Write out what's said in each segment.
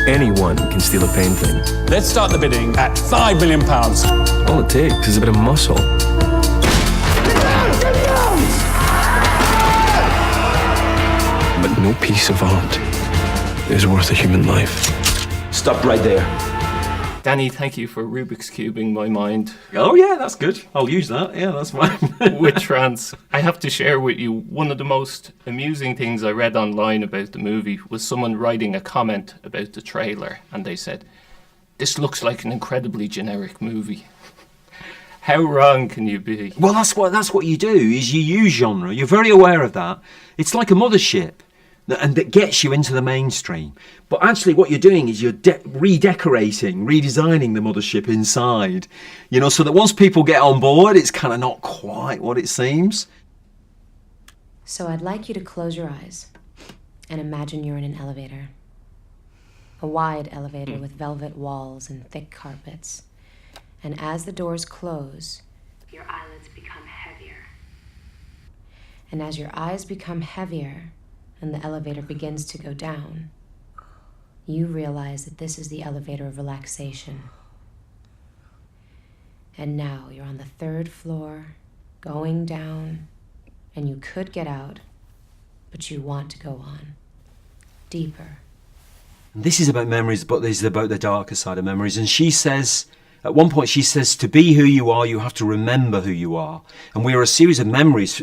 Anyone can steal a painting. Let's start the bidding at £5 million. All it takes is a bit of muscle. But no piece of art is worth a human life. Stop right there. Danny, thank you for Rubik's Cubing my mind. Oh yeah, that's good. I'll use that. Yeah, that's fine. With Trance. I have to share with you, one of the most amusing things I read online about the movie was someone writing a comment about the trailer, and they said, "This looks like an incredibly generic movie." How wrong can you be? Well, that's what you do, is you use genre. You're very aware of that. It's like a mothership, and that gets you into the mainstream. But actually what you're doing is you're redecorating, redesigning the mothership inside, you know, so that once people get on board, it's kind of not quite what it seems. So I'd like you to close your eyes and imagine you're in an elevator. A wide elevator with velvet walls and thick carpets. And as the doors close, your eyelids become heavier. And as your eyes become heavier, and the elevator begins to go down, you realize that this is the elevator of relaxation. And now you're on the 3rd floor, going down, and you could get out, but you want to go on, deeper. This is about memories, but this is about the darker side of memories. And she says, at one point she says, to be who you are, you have to remember who you are. And we are a series of memories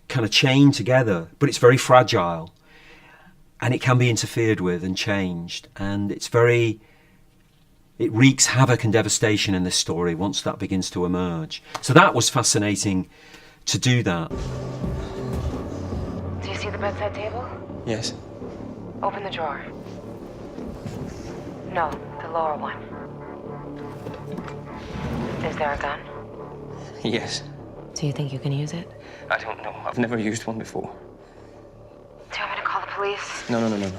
kind of chained together, but it's very fragile. And it can be interfered with and changed. And it wreaks havoc and devastation in this story once that begins to emerge. So that was fascinating to do that. Do you see the bedside table? Yes. Open the drawer. No, the lower one. Is there a gun? Yes. Do you think you can use it? I don't know. I've never used one before. Do you want me to call the police? No.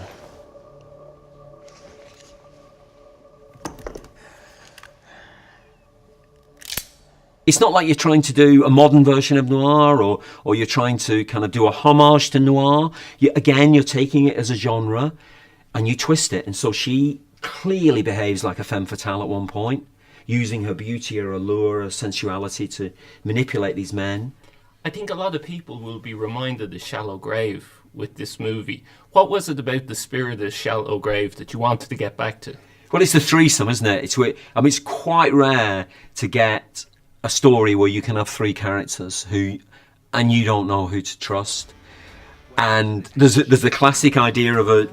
It's not like you're trying to do a modern version of noir or you're trying to kind of do a homage to noir. You're taking it as a genre and you twist it. And so she clearly behaves like a femme fatale at one point, using her beauty, her allure, her sensuality to manipulate these men. I think a lot of people will be reminded of Shallow Grave with this movie. What was it about the spirit of Shallow Grave that you wanted to get back to? Well, it's the threesome, isn't it? It's quite rare to get a story where you can have 3 characters and you don't know who to trust. And there's the classic idea of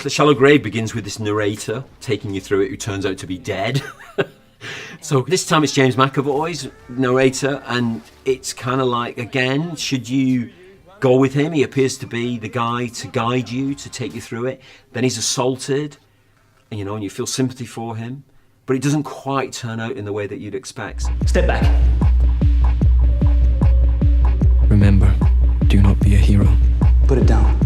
Shallow Grave begins with this narrator taking you through it who turns out to be dead. So this time it's James McAvoy's narrator, and it's kind of like, again, should you go with him? He appears to be the guy to guide you, to take you through it. Then he's assaulted, and you feel sympathy for him, but it doesn't quite turn out in the way that you'd expect. Step back. Remember, do not be a hero. Put it down.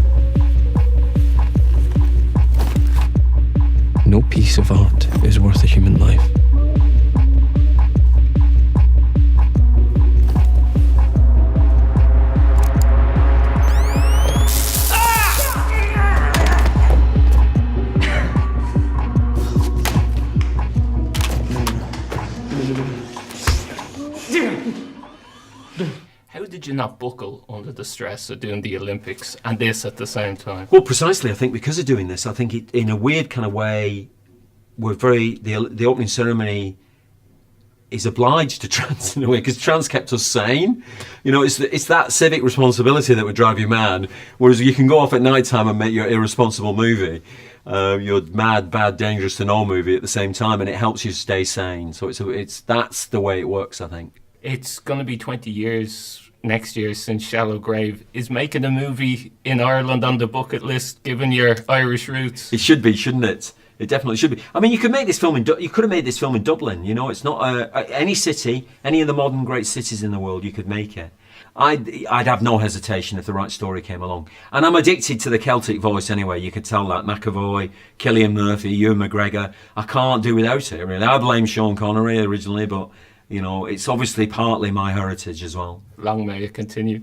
No piece of art is worth a human life. How did you not buckle under the stress of doing the Olympics and this at the same time? Well, precisely, I think because of doing this, I think in a weird kind of way, the opening ceremony is obliged to Trance in a way, because Trance kept us sane. It's that civic responsibility that would drive you mad, whereas you can go off at night time and make your irresponsible movie, your mad, bad, dangerous to know movie at the same time, and it helps you stay sane. So that's the way it works, I think. It's going to be 20 years next year since Shallow Grave. Is making a movie in Ireland on the bucket list, given your Irish roots? It should be, shouldn't it? It definitely should be. I mean, you could make this film you could have made this film in Dublin. It's not any city, any of the modern great cities in the world. You could make it. I'd have no hesitation if the right story came along. And I'm addicted to the Celtic voice anyway. You could tell that. McAvoy, Cillian Murphy, Ewan McGregor. I can't do without it, really. I blame Sean Connery originally, but it's obviously partly my heritage as well. Long may it continue.